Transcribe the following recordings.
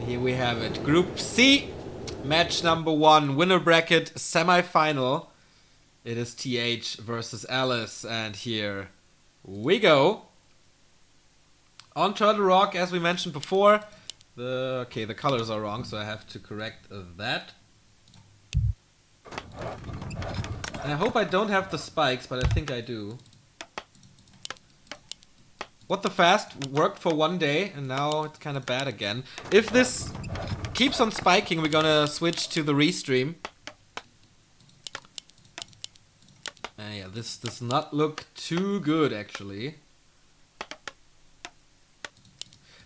Here we have it. Group C, match number 1, winner bracket, semi-final. It is TH versus Alice, and here we go. On Turtle Rock, as we mentioned before, the colors are wrong, so I have to correct that. And I hope I don't have the spikes, but I think I do. What the Fast worked for one day, and now it's kind of bad again. If this keeps on spiking, we're gonna switch to the restream. Yeah, this does not look too good, actually.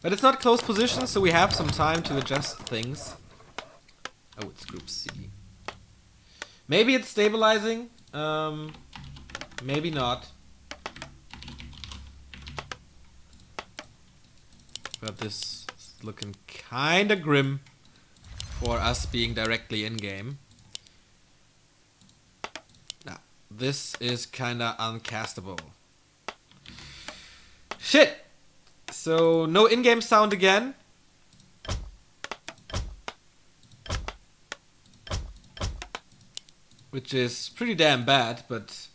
But it's not close position, so we have some time to adjust things. Oh, it's Group C. Maybe it's stabilizing. Maybe not. But this is looking kinda grim for us being directly in-game. Now, this is kinda uncastable. Shit! So, no in-game sound again. Which is pretty damn bad, but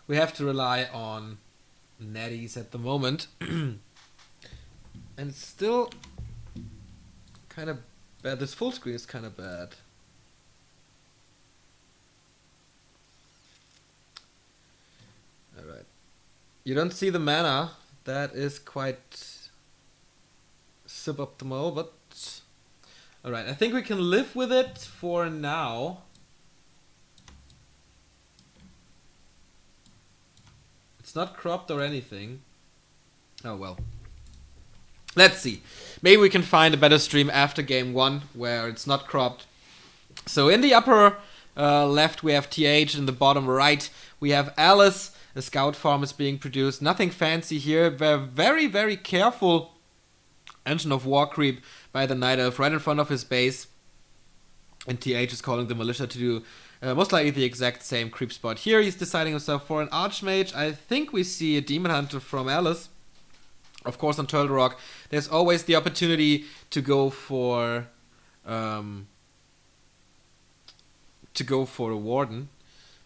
we have to rely on netties at the moment. And it's still kind of bad. This full screen is kind of bad. Alright. You don't see the mana. That is quite suboptimal, but alright. I think we can live with it for now. It's not cropped or anything. Oh well. Let's see. Maybe we can find a better stream after game 1 where it's not cropped. So in the upper left we have TH, in the bottom right we have Alice. A scout farm is being produced. Nothing fancy here. We're very, very careful. Engine of War creep by the Night Elf right in front of his base. And TH is calling the militia to do most likely the exact same creep spot. Here he's deciding himself for an Archmage. I think we see a Demon Hunter from Alice. Of course, on Turtle Rock, there's always the opportunity to go for a Warden.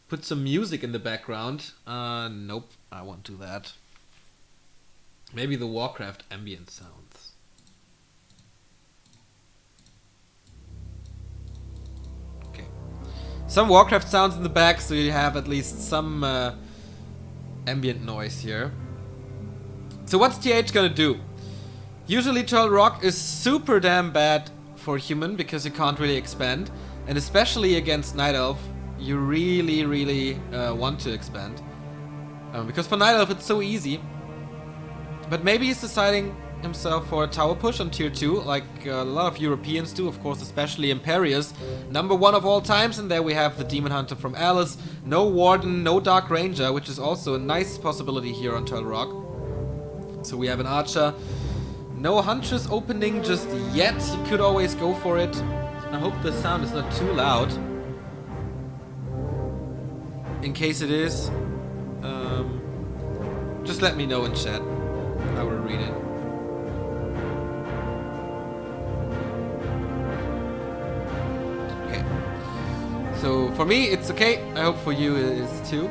Put some music in the background. Nope, I won't do that. Maybe the Warcraft ambient sounds. Okay. Some Warcraft sounds in the back, so you have at least some ambient noise here. So what's TH gonna do? Usually Turtle Rock is super damn bad for human because you can't really expand. And especially against Night Elf, you really want to expand. Because for Night Elf it's so easy. But maybe he's deciding himself for a tower push on tier 2, like a lot of Europeans do, of course, especially Imperius. Number 1 of all times, and there we have the Demon Hunter from Alice. No Warden, no Dark Ranger, which is also a nice possibility here on Turtle Rock. So we have an Archer. No Huntress opening just yet. You could always go for it. I hope the sound is not too loud. In case it is, just let me know in chat. I will read it. Okay. So for me, it's okay. I hope for you it is too.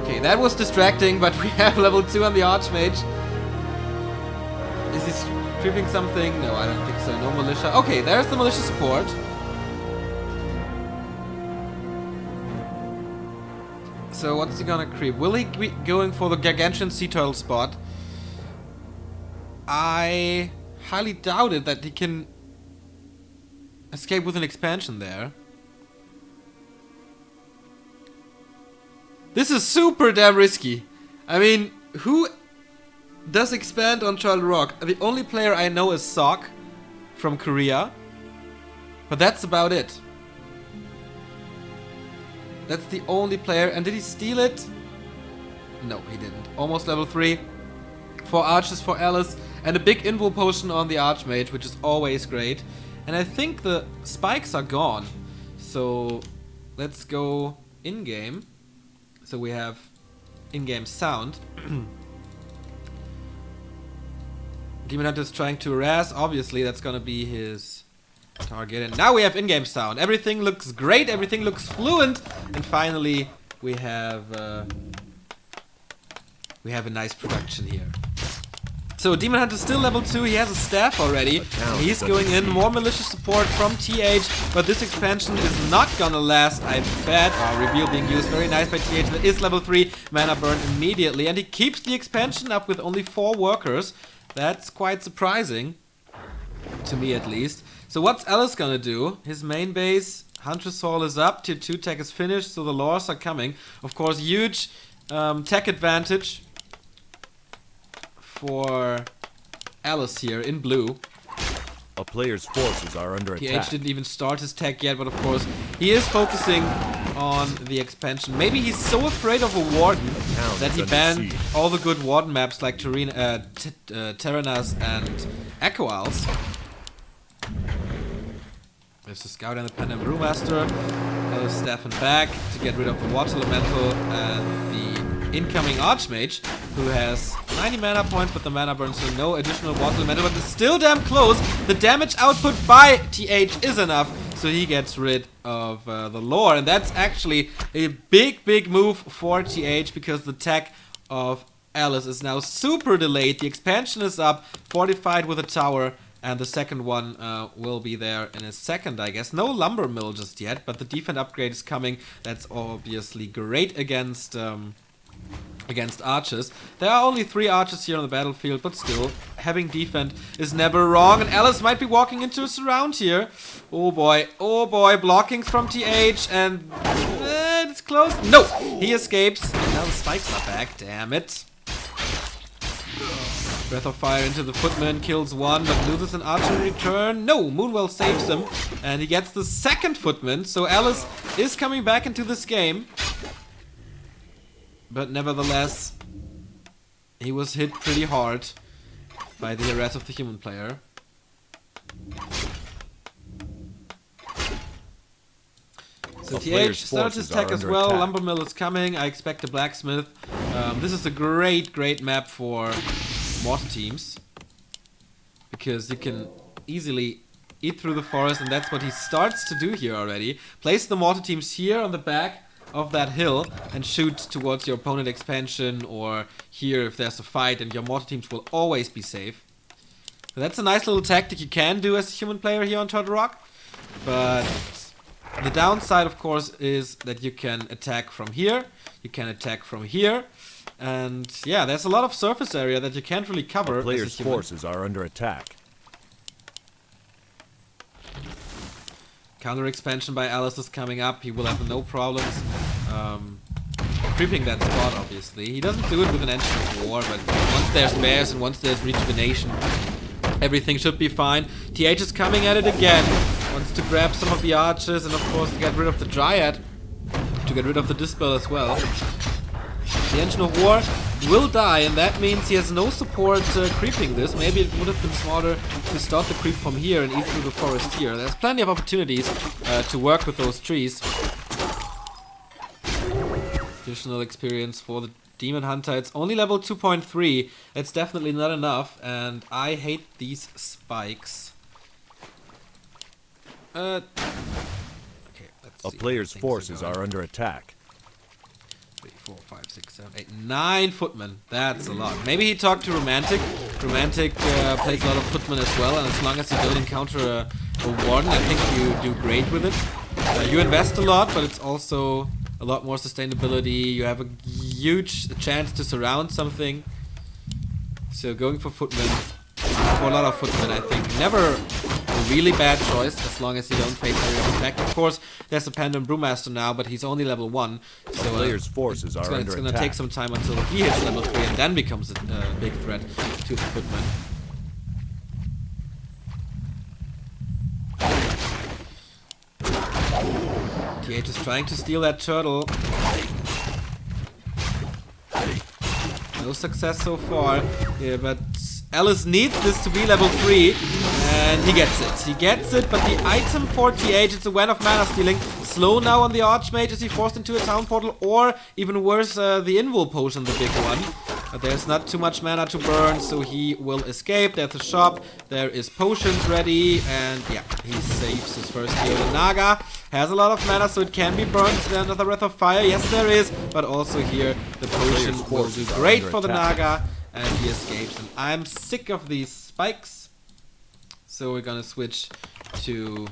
Okay, that was distracting, but we have level 2 on the Archmage. Is he stripping something? No, I don't think so. No militia. Okay, there's the militia support. So what's he gonna creep? Will he be going for the Gargantuan Sea Turtle spot? I highly doubt it that he can escape with an expansion there. This is super damn risky. I mean, who does expand on Turtle Rock? The only player I know is Sok from Korea. But that's about it. That's the only player. And did he steal it? No, he didn't. Almost level 3. 4 archers for Alice. And a big invul potion on the Archmage, which is always great. And I think the spikes are gone. So let's go in-game. So we have in-game sound. Demon Hunter is trying to harass. Obviously, that's gonna be his target. And now we have in-game sound. Everything looks great. Everything looks fluent. And finally, we have a nice production here. So Demon Hunter is still level 2, he has a staff already. He's going in, more malicious support from TH, but this expansion is not gonna last, I bet. Oh, reveal being used, very nice by TH, that is level 3, mana burn immediately, and he keeps the expansion up with only 4 workers. That's quite surprising, to me at least. So what's Alice gonna do? His main base, Huntress Hall is up, tier 2 tech is finished, so the lores are coming. Of course, huge tech advantage for Alice here in blue. A player's forces are under attack. TH didn't even start his tech yet, but of course he is focusing on the expansion. Maybe he's so afraid of a Warden that he banned all the good Warden maps like Terranas and Echo Owls. There's the Scout and the Pen and Brewmaster. Stefan back to get rid of the Water Elemental and the incoming Archmage, who has 90 mana points, but the mana burn, so no additional Water Elemental, but it's still damn close. The damage output by TH is enough, so he gets rid of the lore, and that's actually a big move for TH, because the tech of Alice is now super delayed. The expansion is up, fortified with a tower, and the second one will be there in a second, I guess. No lumber mill just yet, but the defense upgrade is coming. That's obviously great against archers. There are only 3 archers here on the battlefield, but still, having defense is never wrong. And Alice might be walking into a surround here. Oh boy, blockings from TH, and it's close. No, he escapes. And now the spikes are back, damn it. Breath of Fire into the Footman, kills one, but loses an archer in return. No, Moonwell saves him, and he gets the second Footman. So Alice is coming back into this game. But nevertheless, he was hit pretty hard by the harass of the human player. So TH starts his tech as well. Lumber Mill is coming. I expect a blacksmith. This is a great map for mortar teams, because you can easily eat through the forest, and that's what he starts to do here already. Place the mortar teams here on the back of that hill and shoot towards your opponent expansion, or here if there's a fight, and your mortar teams will always be safe. So that's a nice little tactic you can do as a human player here on Turtle Rock, but the downside of course is that you can attack from here, you can attack from here, and yeah, there's a lot of surface area that you can't really cover. The player's forces are under attack. Counter expansion by Alice is coming up. He will have no problems creeping that spot, obviously. He doesn't do it with an Engine of War, but once there's bears and once there's rejuvenation, everything should be fine. TH is coming at it again. Wants to grab some of the archers and of course to get rid of the Dryad, to get rid of the Dispel as well. The Engine of War will die, and that means he has no support creeping this. Maybe it would have been smarter to start the creep from here and eat through the forest here. There's plenty of opportunities to work with those trees. Additional experience for the Demon Hunter. It's only level 2.3. It's definitely not enough, and I hate these spikes. Okay, let's see. A player's forces are under attack. 3, 4, 5, 6, 7, 8, 9 footmen. That's a lot. Maybe he talked to Romantic. Romantic plays a lot of footmen as well, and as long as you don't encounter a warden, I think you do great with it. You invest a lot, but it's also a lot more sustainability. You have a huge chance to surround something. So going for footmen, for a lot of footmen, I think. Never a really bad choice, as long as you don't face area of attack. Of course, there's a Pandem Brewmaster now, but he's only level 1. So player's forces are under attack. It's going to take some time until he hits level 3 and then becomes a big threat to the footman. TH is trying to steal that turtle. No success so far. Yeah, but Alice needs this to be level 3, and he gets it. He gets it, but the item for TH is a Wen of Mana Stealing. Slow now on the Archmage. Is he forced into a town portal? Or, even worse, the Invul Potion, the big one. But there's not too much mana to burn, so he will escape. There's a shop, there is potions ready, and yeah, he saves his first heal. The Naga has a lot of mana, so it can be burned. Is there another Breath of Fire? Yes, there is, but also here the potion will do great for the Naga, and he escapes. And I'm sick of these spikes, so we're gonna switch to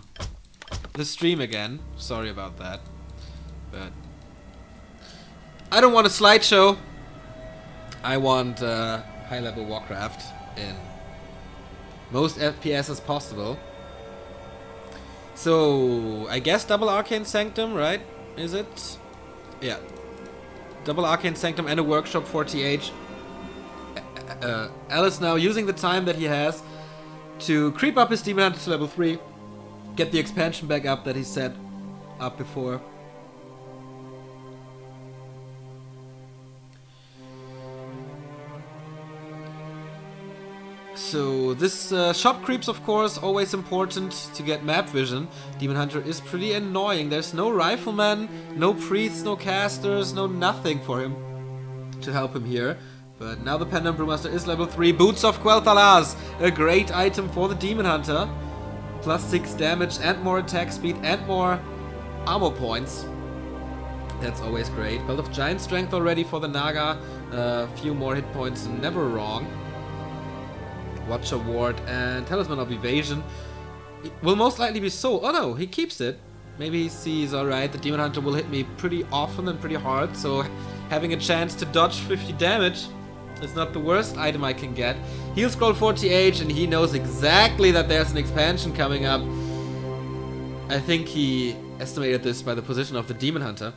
the stream again. Sorry about that, but I don't want a slideshow. I want high-level Warcraft in most FPS as possible. So, I guess double Arcane Sanctum, right? Is it? Yeah. Double Arcane Sanctum and a workshop for TH. Alice now using the time that he has to creep up his Demon Hunter to level 3. Get the expansion back up that he set up before. So this shop creeps, of course, always important to get map vision. Demon Hunter is pretty annoying. There's no rifleman, no priests, no casters, no nothing for him to help him here. But now the Pendant Brewmaster is level 3. Boots of Quel'Thalas, a great item for the Demon Hunter. Plus 6 damage and more attack speed and more armor points. That's always great. Belt of Giant Strength already for the Naga. A few more hit points, never wrong. Watcher Ward and Talisman of Evasion. It will most likely be sold. Oh no, he keeps it. Maybe he sees, alright, the Demon Hunter will hit me pretty often and pretty hard, so having a chance to dodge 50 damage is not the worst item I can get. He'll scroll 40H and he knows exactly that there's an expansion coming up. I think he estimated this by the position of the Demon Hunter.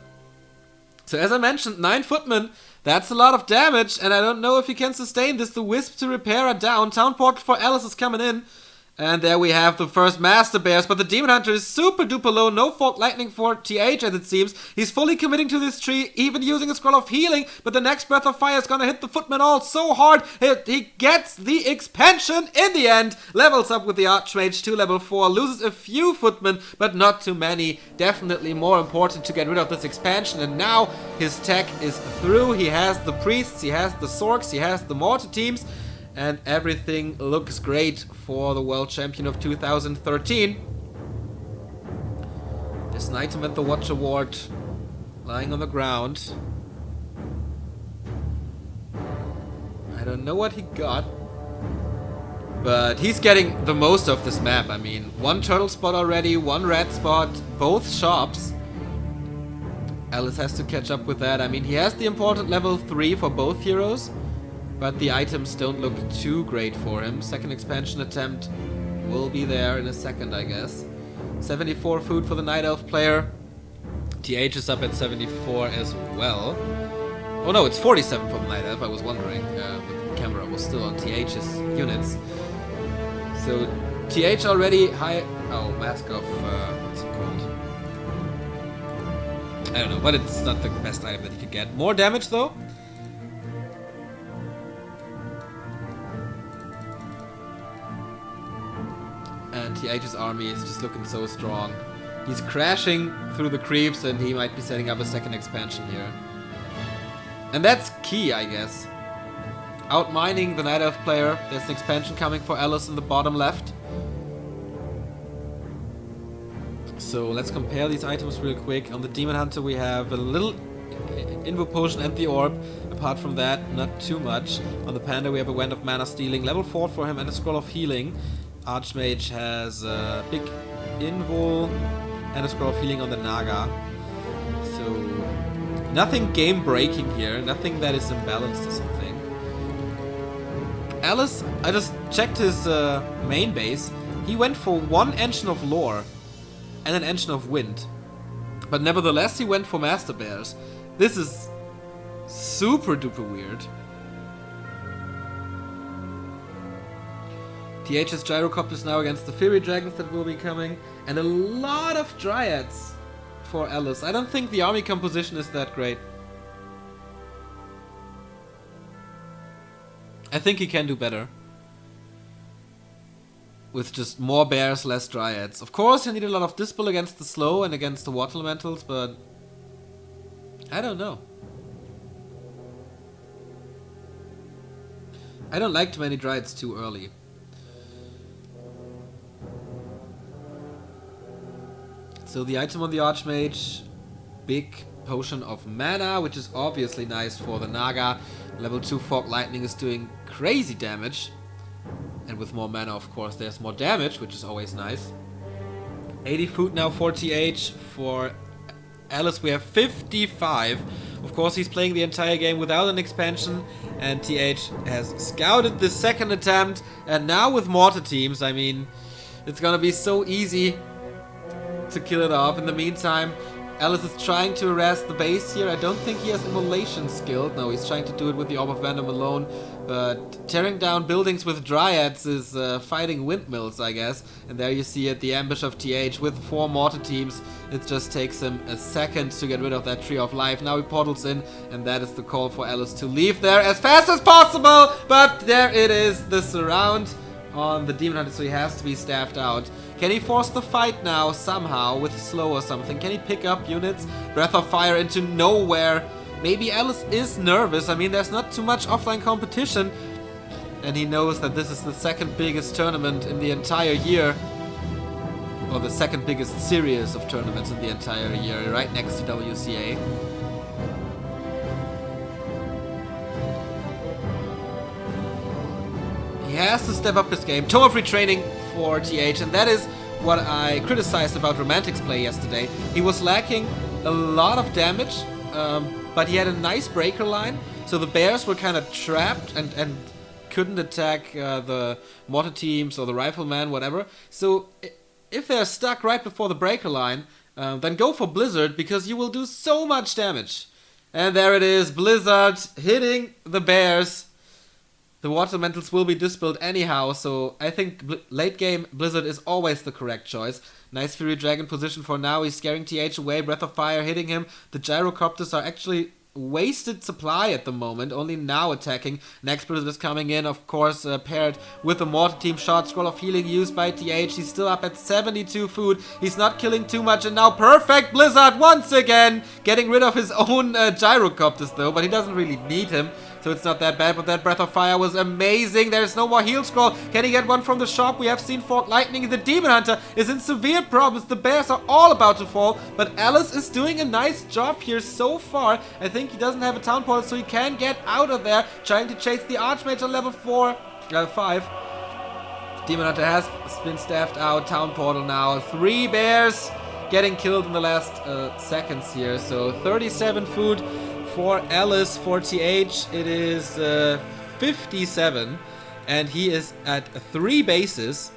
So as I mentioned, 9 footmen, that's a lot of damage, and I don't know if he can sustain this. The Wisp to repair are down. Town Portal for Alice is coming in. And there we have the first Master Bears, but the Demon Hunter is super duper low. No Forked Lightning for TH as it seems. He's fully committing to this tree, even using a Scroll of Healing, but the next Breath of Fire is gonna hit the Footman all so hard. He gets the expansion in the end. Levels up with the Archmage to level 4. Loses a few Footmen, but not too many. Definitely more important to get rid of this expansion, and now his tech is through. He has the Priests, he has the Sorks, he has the Mortar teams, and everything looks great for the World Champion of 2013. There's an item at the Watch Award lying on the ground. I don't know what he got, but he's getting the most of this map. I mean, 1 turtle spot already, 1 red spot, both shops. Alice has to catch up with that. I mean, he has the important level 3 for both heroes, but the items don't look too great for him. Second expansion attempt will be there in a second, I guess. 74 food for the Night Elf player. TH is up at 74 as well. Oh no, it's 47 for the Night Elf, I was wondering. The camera was still on TH's units. So TH already high... Oh, Mask of... what's it called? I don't know, but it's not the best item that he could get. More damage though. And TH's army is just looking so strong. He's crashing through the creeps and he might be setting up a second expansion here. And that's key, I guess. Outmining the Night Elf player. There's an expansion coming for Alice in the bottom left. So let's compare these items real quick. On the Demon Hunter we have a little Invo Potion and the Orb. Apart from that, not too much. On the Panda we have a Wand of Mana Stealing. Level 4 for him and a Scroll of Healing. Archmage has a big Invul and a Scroll of Healing on the Naga. So nothing game breaking here, nothing that is imbalanced or something. Alice, I just checked his main base. He went for 1 Engine of Lore and an Engine of Wind. But nevertheless he went for Master Bears. This is super duper weird. TH's Gyrocopters now against the Fairy Dragons that will be coming. And a lot of Dryads for Alice. I don't think the army composition is that great. I think he can do better. With just more bears, less Dryads. Of course, he need a lot of Dispel against the slow and against the Water Elementals, but I don't know. I don't like too many Dryads too early. So the item on the Archmage, big potion of mana, which is obviously nice for the Naga. Level 2 Fog Lightning is doing crazy damage. And with more mana, of course, there's more damage, which is always nice. 80 food now for TH. For Alice, we have 55. Of course, he's playing the entire game without an expansion. And TH has scouted the second attempt. And now with mortar teams, I mean, it's gonna be so easy to kill it off. In the meantime, Alice is trying to harass the base here. I don't think he has immolation skilled. No, he's trying to do it with the Orb of Venom alone. But tearing down buildings with Dryads is fighting windmills, I guess. And there you see it, the ambush of TH with 4 mortar teams. It just takes him a second to get rid of that Tree of Life. Now he portals in, and that is the call for Alice to leave there as fast as possible. But there it is, the surround on the Demon Hunter, so he has to be staffed out. Can he force the fight now somehow with slow or something? Can he pick up units? Breath of Fire into nowhere. Maybe Alice is nervous. I mean, there's not too much offline competition. And he knows that this is the second biggest tournament in the entire year. Or the second biggest series of tournaments in the entire year, right next to WCA. He has to step up his game. Tome of Retraining for TH, and that is what I criticized about Romantic's play yesterday. He was lacking a lot of damage, but he had a nice breaker line, so the bears were kind of trapped and couldn't attack the mortar teams or the rifleman, whatever. So if they're stuck right before the breaker line, then go for Blizzard, because you will do so much damage. And there it is, Blizzard hitting the bears. The water elementals will be dispelled anyhow, so I think late game Blizzard is always the correct choice. Nice Fury Dragon position for now. He's scaring TH away. Breath of Fire hitting him. The Gyrocopters are actually wasted supply at the moment, only now attacking. Next Blizzard is coming in, of course, paired with the mortar team shot. Scroll of Healing used by TH. He's still up at 72 food. He's not killing too much, and now perfect Blizzard once again, getting rid of his own Gyrocopters though, but he doesn't really need him. So it's not that bad, but that Breath of Fire was amazing. There's no more heal scroll. Can he get one from the shop? We have seen Fog Lightning. The Demon Hunter is in severe problems. The bears are all about to fall, but Alice is doing a nice job here so far. I think he doesn't have a town portal, so he can get out of there, trying to chase the Archmage on level 5. Demon Hunter has been staffed out. Town portal now. 3 bears getting killed in the last seconds here. So 37 food. For Alice, for TH, it is 57, and he is at 3 bases,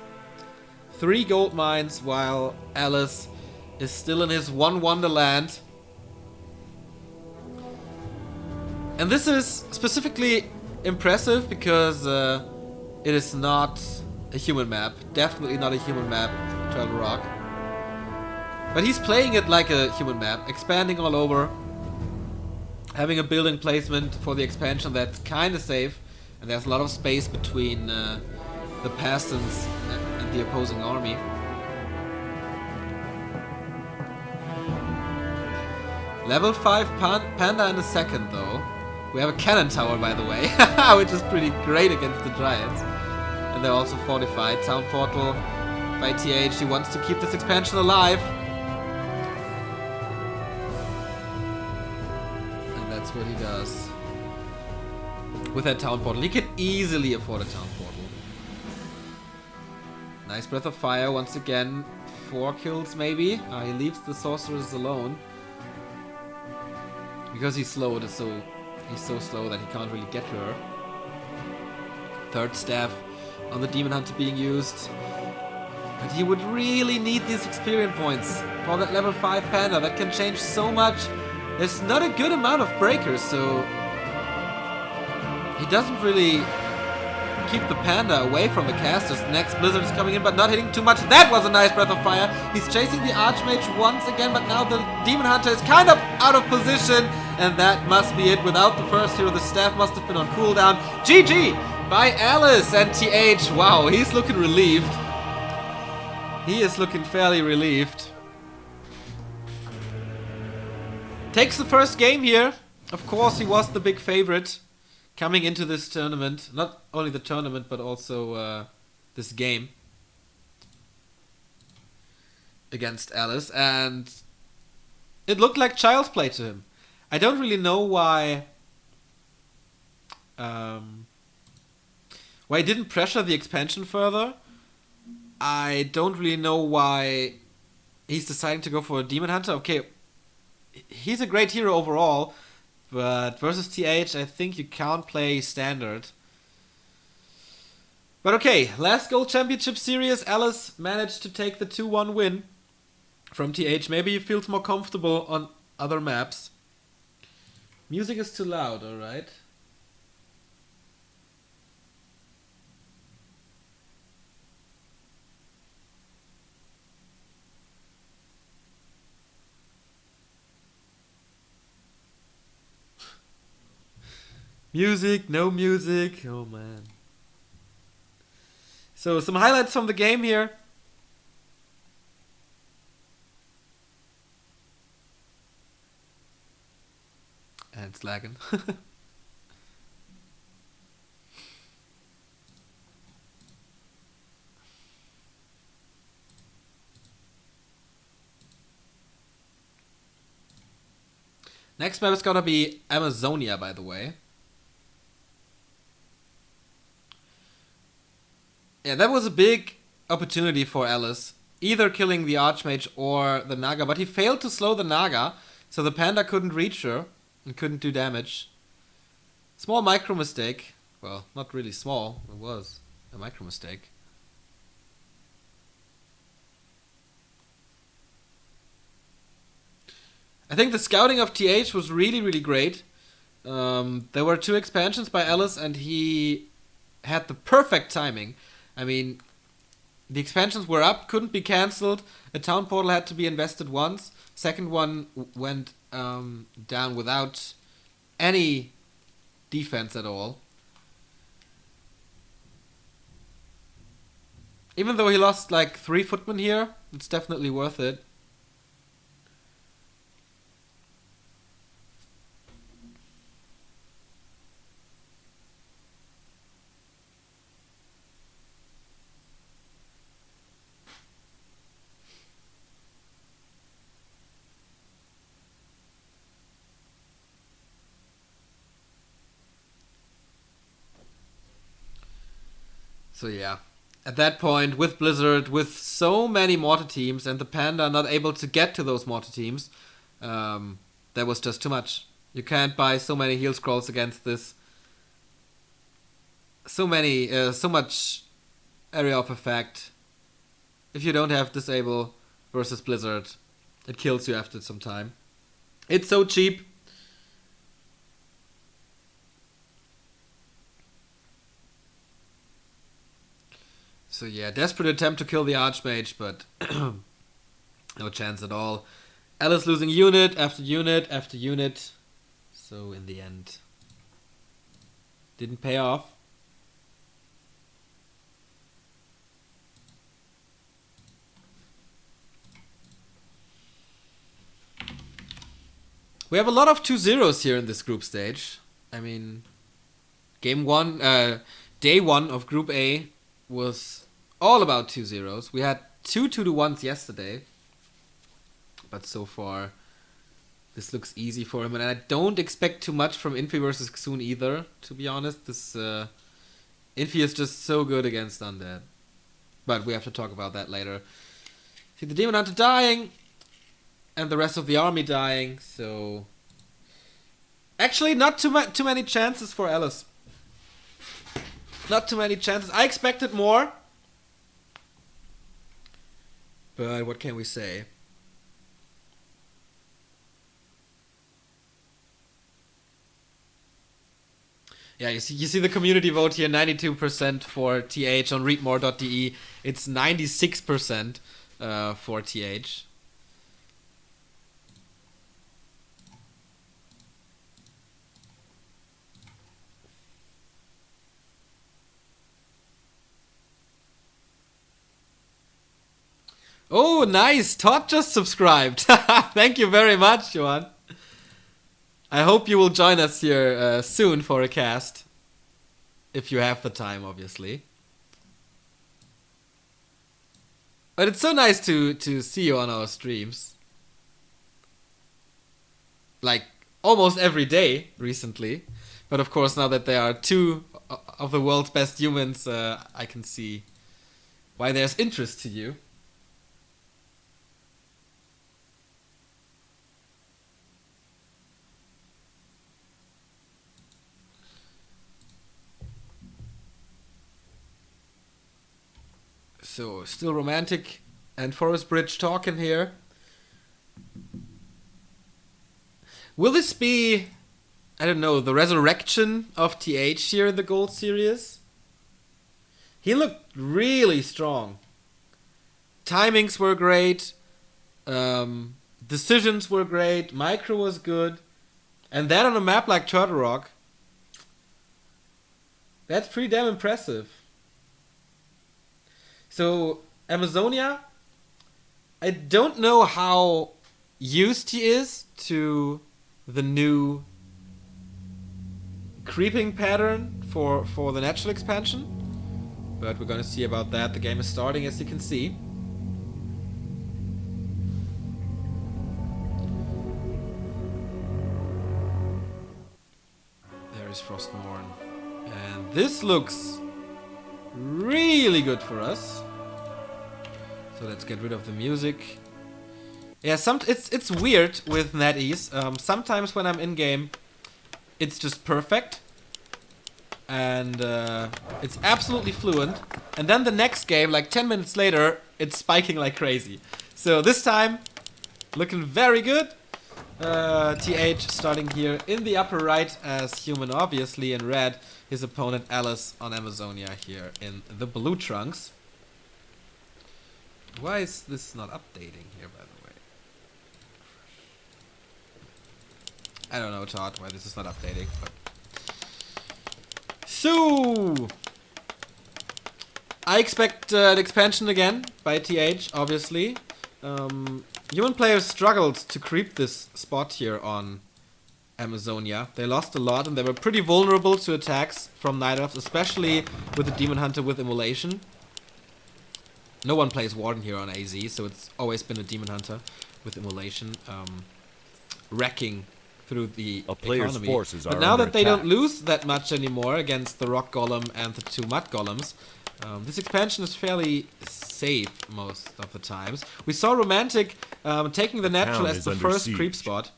3 gold mines, while Alice is still in his one wonderland. And this is specifically impressive because it is not a human map, definitely not a human map, Travel Rock. But he's playing it like a human map, expanding all over. Having a building placement for the expansion that's kind of safe, and there's a lot of space between the peasants and the opposing army. Level 5 Panda in a second though. We have a cannon tower, by the way, which is pretty great against the Dryads. And they're also fortified. Town portal by TH. He wants to keep this expansion alive. That's what he does. With that town portal. He can easily afford a town portal. Nice Breath of Fire once again. 4 kills maybe. He leaves the sorcerers alone. Because he's slow, he's so slow that he can't really get her. 3rd staff on the Demon Hunter being used. But he would really need these experience points for that level 5 Panda. That can change so much. There's not a good amount of breakers, so he doesn't really keep the Panda away from the casters. Next Blizzard is coming in, but not hitting too much. That was a nice Breath of Fire. He's chasing the Archmage once again, but now the Demon Hunter is kind of out of position, and that must be it. Without the first hero, the staff must have been on cooldown. GG by Alice and TH. Wow, he's looking relieved. He is looking fairly relieved. Takes the first game here. Of course, he was the big favorite coming into this tournament. Not only the tournament, but also this game against Alice. And it looked like child's play to him. I don't really know why he didn't pressure the expansion further. I don't really know why he's deciding to go for a Demon Hunter. Okay, he's a great hero overall, but versus TH, I think you can't play standard. But okay, last Gold Championship Series, Alice managed to take the 2-1 win from TH. Maybe he feels more comfortable on other maps. Music is too loud, alright. Music, no music. Oh man. So some highlights from the game here. And it's lagging. Next map is gonna be Amazonia, by the way. Yeah, that was a big opportunity for Alice. Either killing the Archmage or the Naga, but he failed to slow the Naga, so the Panda couldn't reach her and couldn't do damage. Small micro mistake. Well, not really small, it was a micro mistake. I think the scouting of TH was really, really great. There were 2 expansions by Alice and he had the perfect timing. I mean, the expansions were up, couldn't be cancelled. A town portal had to be invested once. Second one went down without any defense at all. Even though he lost like 3 footmen here, it's definitely worth it. So yeah, at that point, with Blizzard, with so many mortar teams, and the Panda not able to get to those mortar teams, that was just too much. You can't buy so many heal scrolls against this. So much area of effect. If you don't have Disable versus Blizzard, it kills you after some time. It's so cheap. So yeah, desperate attempt to kill the Archmage, but no chance at all. Alice losing unit after unit after unit. So in the end, didn't pay off. We have a lot of 2-0s here in this group stage. I mean, day one of Group A was all about 2-0s. We had 2 2-1s yesterday, but so far this looks easy for him, and I don't expect too much from Infi versus Xun either, to be honest. This Infi is just so good against Undead, but we have to talk about that later. See the Demon Hunter dying, and the rest of the army dying, so actually not too many chances for Alice. Not too many chances. I expected more, but what can we say? Yeah, you see the community vote here, 92% for TH on readmore.de. It's 96% for TH. Oh, nice! Todd just subscribed. Thank you very much, Johan. I hope you will join us here soon for a cast. if you have the time, obviously. But it's so nice to see you on our streams. Like, almost every day recently. But of course, now that there are 2 of the world's best humans, I can see why there's interest to you. So, still romantic and Forest Bridge talking here. Will this be, I don't know, the resurrection of TH here in the Gold Series? He looked really strong. Timings were great. Decisions were great. Micro was good. And that on a map like Turtle Rock. That's pretty damn impressive. So, Amazonia, I don't know how used he is to the new creeping pattern for the natural expansion. But we're gonna see about that. The game is starting, as you can see. There is Frostmourne. And this looks really good for us. So let's get rid of the music. Yeah, it's weird with NetEase. Sometimes when I'm in game, it's just perfect, and it's absolutely fluent. And then the next game, like 10 minutes later, it's spiking like crazy. So this time, looking very good. TH starting here in the upper right as human, obviously in red. His opponent Alice on Amazonia here in the blue trunks. Why is this not updating here, by the way? I don't know, Todd, why this is not updating, but... So... I expect an expansion again by TH, obviously. Human players struggled to creep this spot here on Amazonia. They lost a lot and they were pretty vulnerable to attacks from Night Elves, especially with the Demon Hunter with Immolation. No one plays Warden here on AZ, so it's always been a Demon Hunter with Immolation, wrecking through the economy. But now that they don't lose that much anymore against the Rock Golem and the 2 Mud Golems, this expansion is fairly safe most of the times. We saw Romantic taking the natural as the first creep spot.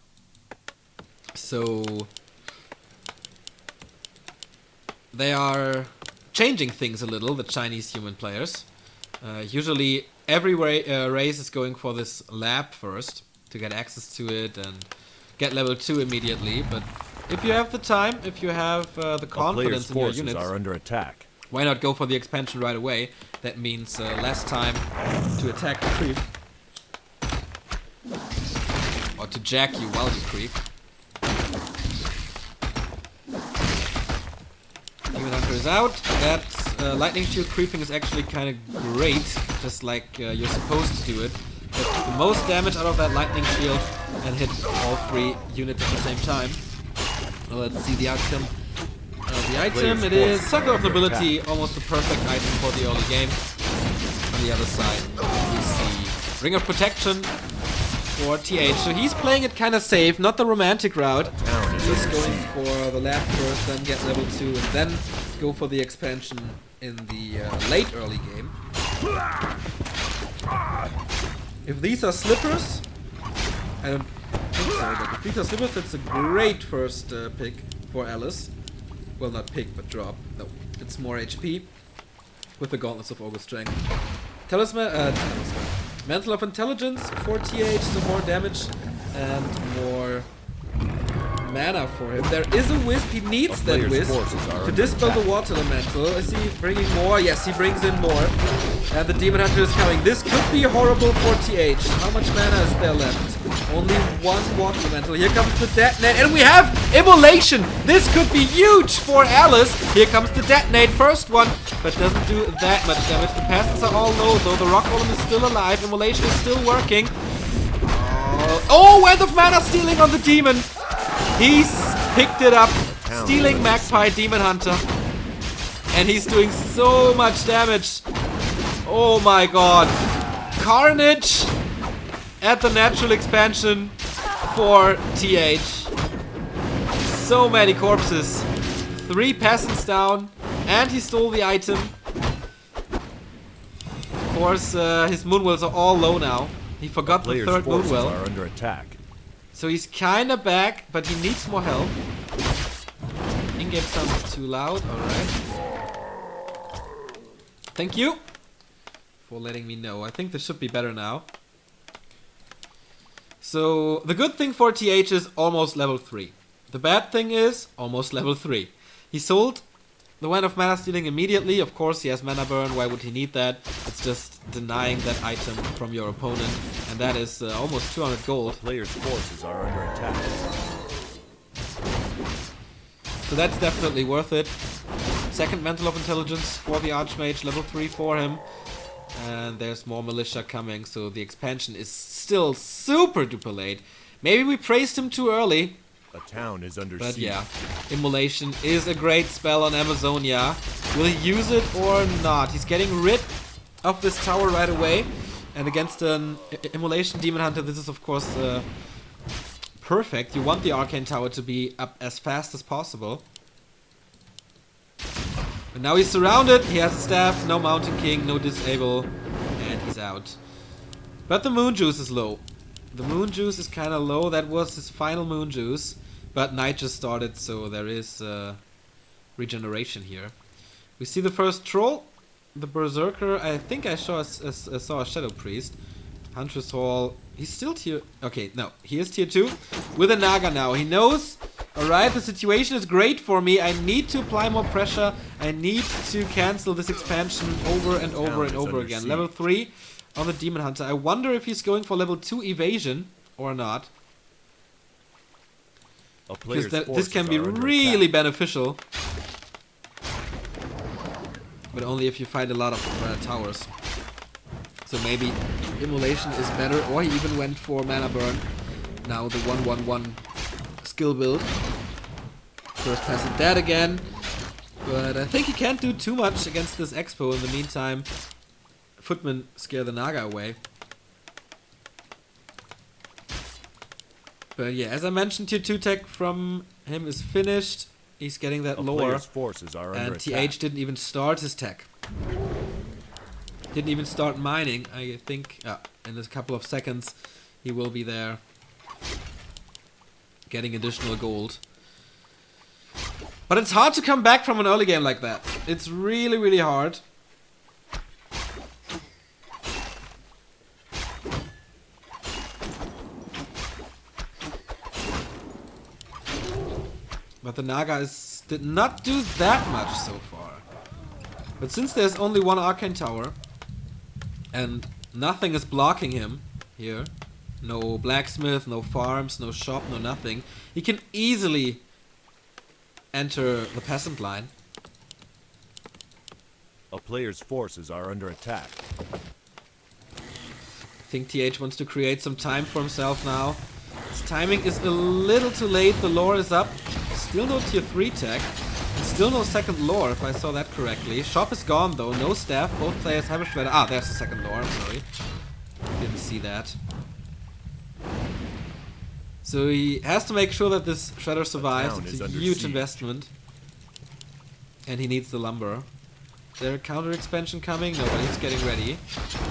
So they are changing things a little, the Chinese human players. Usually every race is going for this lab first to get access to it and get level 2 immediately. But if you have the time, if you have the confidence in your units, are under attack. Why not go for the expansion right away? That means less time to attack the creep. Or to jack you while you creep. Demon Hunter is out. That lightning shield creeping is actually kind of great, just like you're supposed to do it. Get the most damage out of that lightning shield and hit all 3 units at the same time. Well, let's see the outcome. The item, it is Sucker of Nobility, almost the perfect item for the early game. On the other side, we see Ring of Protection for TH. So he's playing it kind of safe, not the romantic route. He's going for the lab first, then get level 2, and then go for the expansion in the late early game. If these are slippers, I don't think so, but if these are slippers, it's a great first pick for Alice. Well, not pick, but drop. No, it's more HP with the Gauntlets of August Strength. Talisman, Mantle of Intelligence for TH, so more damage and more mana for him. There is a Wisp, he needs that Wisp to dispel the Water Elemental. Is he bringing more? Yes, he brings in more. And the Demon Hunter is coming. This could be horrible for TH. How much mana is there left? Only 1 Water Elemental. Here comes the Detonate, and we have Immolation! This could be huge for Alice. Here comes the Detonate, first one, but doesn't do that much damage. The passes are all low, though. The Rock Golem is still alive. Immolation is still working. Oh, Wealth of Mana stealing on the Demon. He's picked it up, stealing Magpie Demon Hunter. And he's doing so much damage. Oh my god. Carnage at the natural expansion for TH. So many corpses. 3 peasants down. And he stole the item. Of course, his moonwells are all low now. He forgot the third moonwell. Are under attack. So he's kinda back, but he needs more help. In-game sound is too loud, alright. Thank you for letting me know. I think this should be better now. So, the good thing for TH is almost level 3. The bad thing is almost level 3. He sold the Wand of Mana Stealing immediately. Of course, he has mana burn. Why would he need that? It's just denying that item from your opponent. And that is almost 200 gold. Players' forces are under attack. So that's definitely worth it. Second Mantle of Intelligence for the Archmage, level 3 for him. And there's more militia coming, so the expansion is still super duper late. Maybe we praised him too early. A town is under But siege. yeah, Immolation is a great spell on Amazonia. Will he use it or not? He's getting rid of this tower right away. And against an Immolation Demon Hunter, this is of course perfect. You want the Arcane Tower to be up as fast as possible. But now he's surrounded. He has a staff, no Mountain King, no disable, and he's out. But the Moon Juice is low. The Moon Juice is kind of low. That was his final Moon Juice. But night just started, so there is regeneration here. We see the first troll. The Berserker. I think I saw a Shadow Priest. Huntress Hall. He's still tier... Okay, no. He is tier 2. With a Naga now. He knows... Alright, the situation is great for me. I need to apply more pressure. I need to cancel this expansion over and over and over again. Level 3 on the Demon Hunter. I wonder if he's going for level 2 evasion or not. Because this can be really beneficial. But only if you find a lot of towers. So maybe Immolation is better. Or he even went for Mana Burn. Now the 1-1-1 skill build. First peasant dead again. But I think he can't do too much against this Expo. In the meantime, Footmen scare the Naga away. But yeah, as I mentioned, tier 2 tech from him is finished. He's getting that lower. Forces are and under TH attack. didn't even start his tech. Didn't even start mining. I think in a couple of seconds he will be there. Getting additional gold. But it's hard to come back from an early game like that. It's really, really hard. But the Naga did not do that much so far. But since there's only one Arcane Tower, and nothing is blocking him here, no blacksmith, no farms, no shop, no nothing, he can easily enter the peasant line. A player's forces are under attack. I think TH wants to create some time for himself now. His timing is a little too late, the lore is up. Still no tier 3 tech. And still no second lore, if I saw that correctly. Shop is gone though, no staff, both players have a shredder. Ah, there's the second lore, I'm sorry. Didn't see that. So he has to make sure that this shredder survives. It's a huge investment. And he needs the lumber. Is there a counter expansion coming? No, but he's getting ready.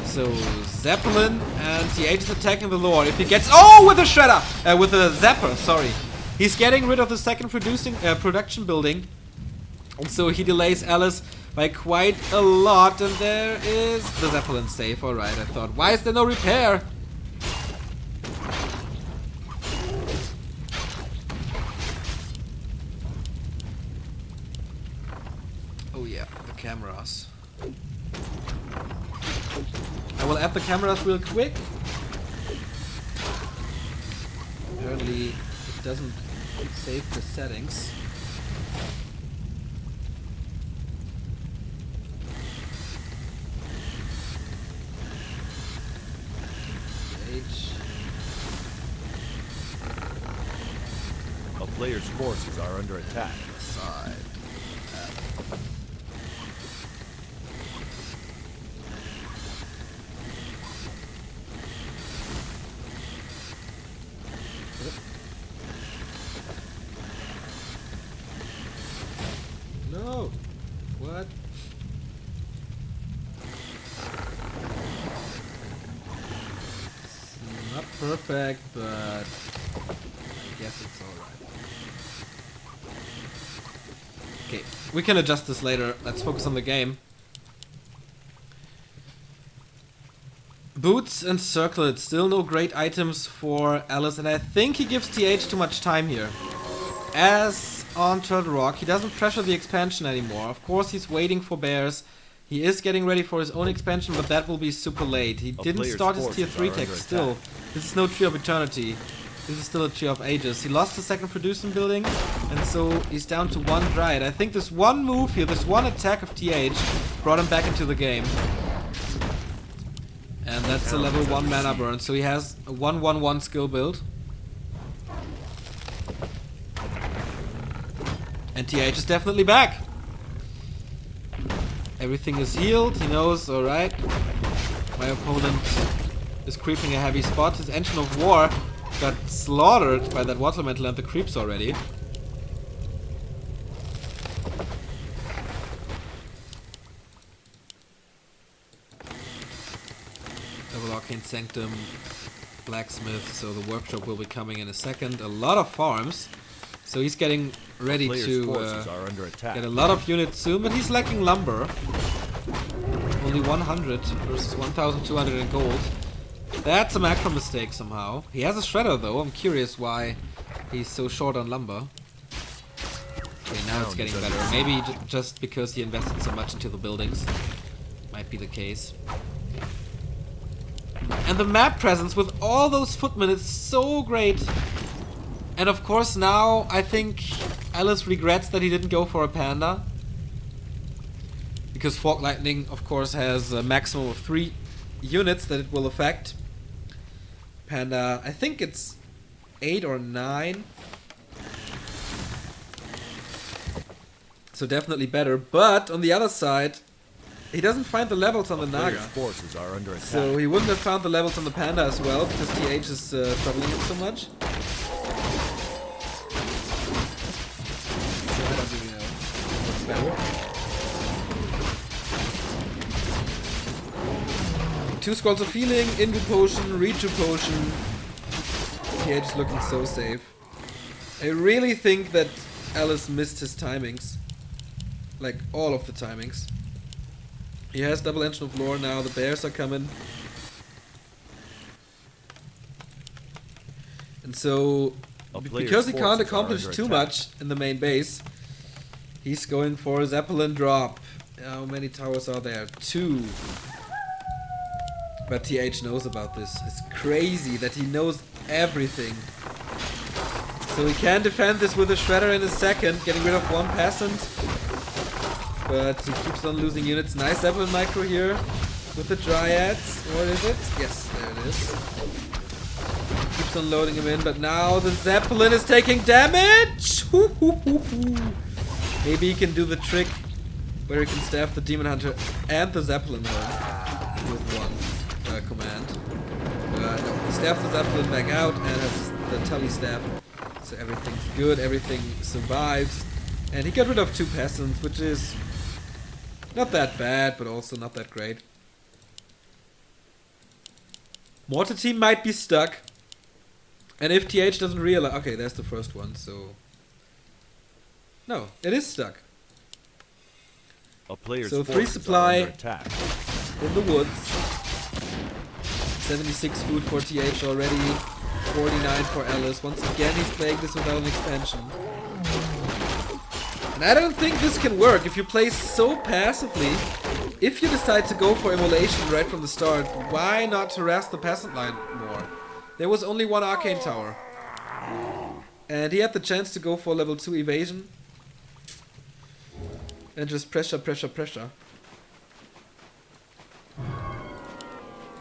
So Zeppelin and TH is attacking the lore. If he gets... Oh, with a shredder! With a zapper, sorry. He's getting rid of the second production building. And so he delays Alice by quite a lot. And there is the Zeppelin safe. Alright, I thought, why is there no repair? Oh yeah, the cameras. I will add the cameras real quick. Apparently it doesn't save the settings. A player's forces are under attack. Side. perfect, but I guess it's alright. Okay, we can adjust this later. Let's focus on the game. Boots and circlet, still no great items for Alice, and I think he gives TH too much time here. As on Turtle Rock, he doesn't pressure the expansion anymore. Of course, he's waiting for bears. He is getting ready for his own expansion, but that will be super late. He didn't start his tier 3 tech still. This is no Tree of Eternity. This is still a Tree of Ages. He lost the second producing building, and so he's down to 1 Dryad. I think this one move here, this one attack of TH, brought him back into the game. And that's a level 1 mana burn, so he has a 1/1/1 skill build. And TH is definitely back. Everything is healed, he knows, alright. My opponent is creeping a heavy spot. His Engine of War got slaughtered by that Water Elemental and the creeps already. Double Arcane Sanctum, Blacksmith, so the workshop will be coming in a second. A lot of farms, so he's getting ready to get a lot of units soon, but he's lacking lumber. Only 100 versus 1,200 in gold. That's a macro mistake somehow. He has a shredder though, I'm curious why he's so short on lumber. Okay, now it's getting better. Maybe just because he invested so much into the buildings. Might be the case. And the map presence with all those footmen is so great. And of course now I think Alice regrets that he didn't go for a panda. Because Fork Lightning of course has a maximum of 3 units that it will affect. Panda, I think it's 8 or 9. So definitely better. But on the other side, he doesn't find the levels on the Naga. Forces are under attack. So he wouldn't have found the levels on the Panda as well, because TH is troubling him so much. So I don't really know what's better. 2 Scrolls of Healing, Invu Potion, Reju Potion. TH is looking so safe. I really think that Alice missed his timings. Like, all of the timings. He has double Engine of Lore now, the bears are coming. And so, because he can't accomplish too much in the main base, he's going for a Zeppelin drop. How many towers are there? 2. But TH knows about this. It's crazy that he knows everything. So he can defend this with a Shredder in a second, getting rid of 1 peasant. But he keeps on losing units. Nice Zeppelin micro here with the Dryads. What is it? Yes, there it is. Keeps on loading him in, but now the Zeppelin is taking damage! Maybe he can do the trick where he can staff the Demon Hunter and the Zeppelin home with 1 command. No, he staffs the Zeppelin back out and has the Tully staff. So everything's good, everything survives. And he got rid of 2 peasants, which is not that bad, but also not that great. Mortar team might be stuck. And if TH doesn't realize... Okay, there's the first one, so... No, it is stuck. So 3 supply in the woods. 76 food for TH already. 49 for Alice. Once again, he's playing this without an expansion. And I don't think this can work if you play so passively. If you decide to go for immolation right from the start, why not harass the peasant line more? There was only 1 arcane tower. And he had the chance to go for level 2 evasion. And just pressure.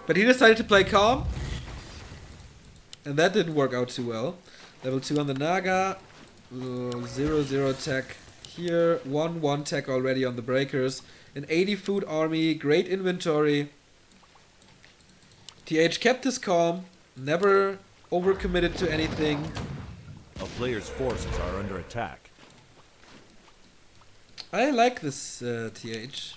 But he decided to play calm. And that didn't work out too well. Level 2 on the Naga. 0/0 tech here. 1/1 tech already on the breakers. An 80 food army. Great inventory. TH kept his calm. Never overcommitted to anything. A player's forces are under attack. I like this TH.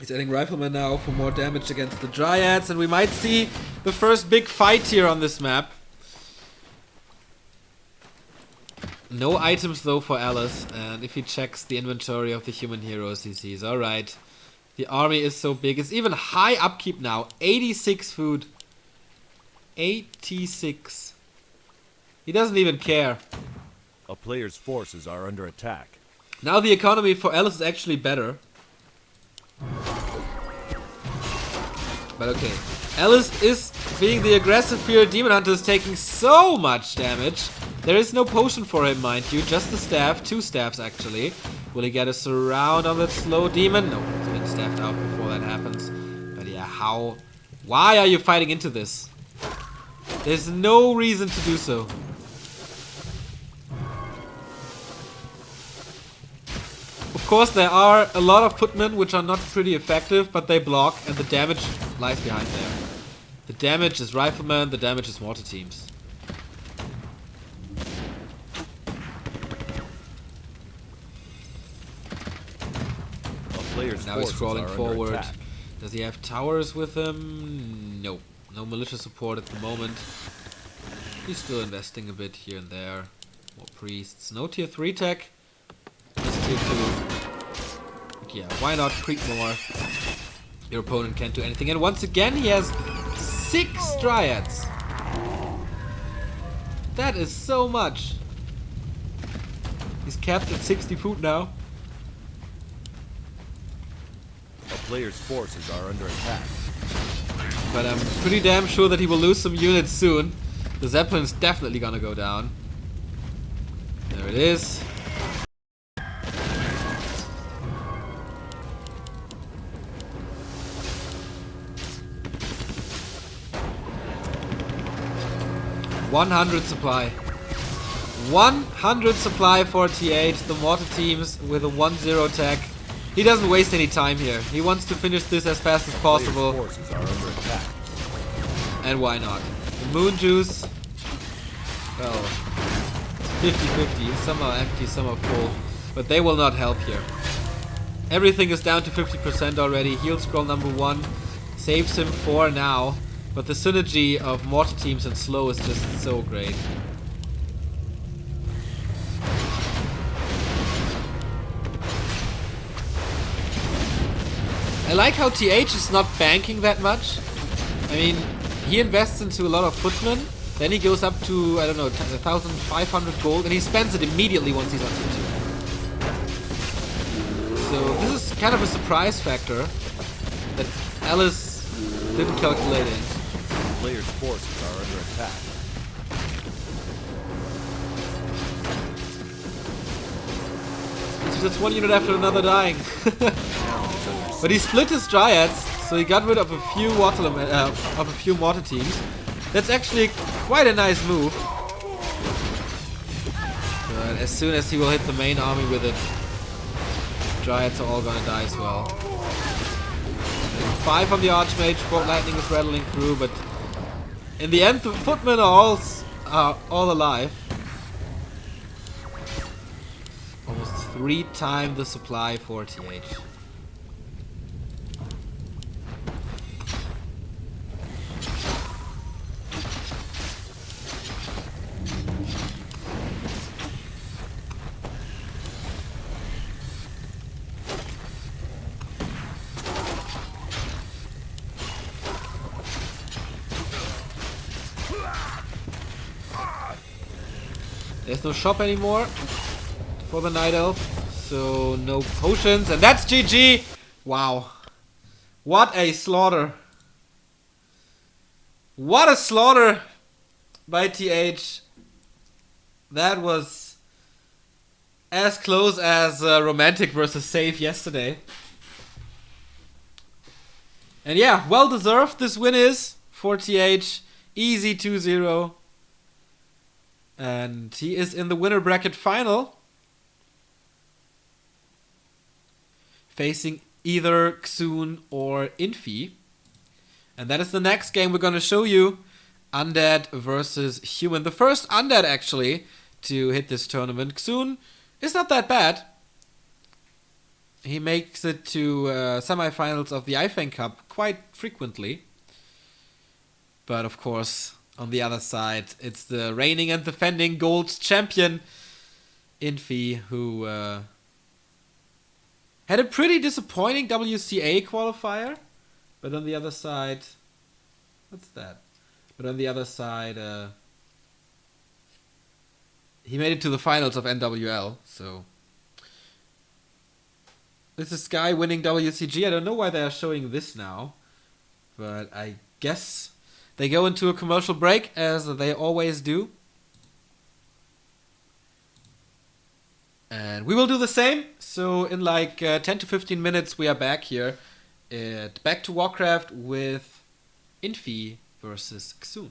He's adding Rifleman now for more damage against the Dryads, and we might see the first big fight here on this map. No items though for Alice, and if he checks the inventory of the human heroes, he sees, alright, the army is so big. It's even high upkeep now, 86 food. 86. He doesn't even care. A player's forces are under attack. Now the economy for Alice is actually better. But okay, Alice is being the aggressive here. Demon Hunter is taking so much damage. There is no potion for him, mind you. Just the staff. 2 staffs, actually. Will he get a surround on that slow demon? No, it's been staffed out before that happens. But yeah, how? Why are you fighting into this? There's no reason to do so. Of course, there are a lot of footmen which are not pretty effective, but they block, and the damage lies behind there. The damage is Rifleman, the damage is mortar teams. Now he's crawling forward. Does he have towers with him? No. No militia support at the moment. He's still investing a bit here and there. More priests. No tier 3 tech. Just tier 2. But yeah, why not creep more? Your opponent can't do anything. And once again, he has 6 Dryads. That is so much. He's capped at 60 food now. A player's forces are under attack. But I'm pretty damn sure that he will lose some units soon. The Zeppelin's definitely gonna go down. There it is. $100 supply. 100 supply for TH. The mortar teams with a 1-0 tech. He doesn't waste any time here. He wants to finish this as fast as possible. Forces are under attack. And why not? The moon juice. Well, 50-50. Some are empty, some are full. But they will not help here. Everything is down to 50% already. Heal scroll number 1 saves him for now. But the synergy of mortar teams and slow is just so great. I like how TH is not banking that much. I mean, he invests into a lot of footmen, then he goes up to, I don't know, 1,500 gold, and he spends it immediately once he's on tier 2. So this is kind of a surprise factor that Alice didn't calculate in. Players' forces are under attack. It's just one unit after another dying. But he split his Dryads, so he got rid of a few mortar teams. That's actually quite a nice move. But as soon as he will hit the main army with it, Dryads are all gonna die as well. 5 on the Archmage, Fort Lightning is rattling through, but in the end the footmen are all alive. Almost 3 times the supply for TH. There's no shop anymore for the Night Elf, so no potions, and that's GG! Wow. What a slaughter. What a slaughter by TH. That was as close as Romantic versus Save yesterday. And yeah, well deserved this win is for TH. Easy 2-0. And he is in the winner bracket final. Facing either Xun or Infi. And that is the next game we're going to show you. Undead versus Human. The first Undead actually to hit this tournament. Xun is not that bad. He makes it to semifinals of the IFAN Cup quite frequently. But of course, on the other side, it's the reigning and defending gold champion, Infi, who had a pretty disappointing WCA qualifier. But on the other side, what's that? But on the other side, he made it to the finals of NWL, so... This is Sky winning WCG. I don't know why they are showing this now, but I guess they go into a commercial break, as they always do. And we will do the same. So in like 10 to 15 minutes, we are back here at Back to Warcraft with Infi versus Xun.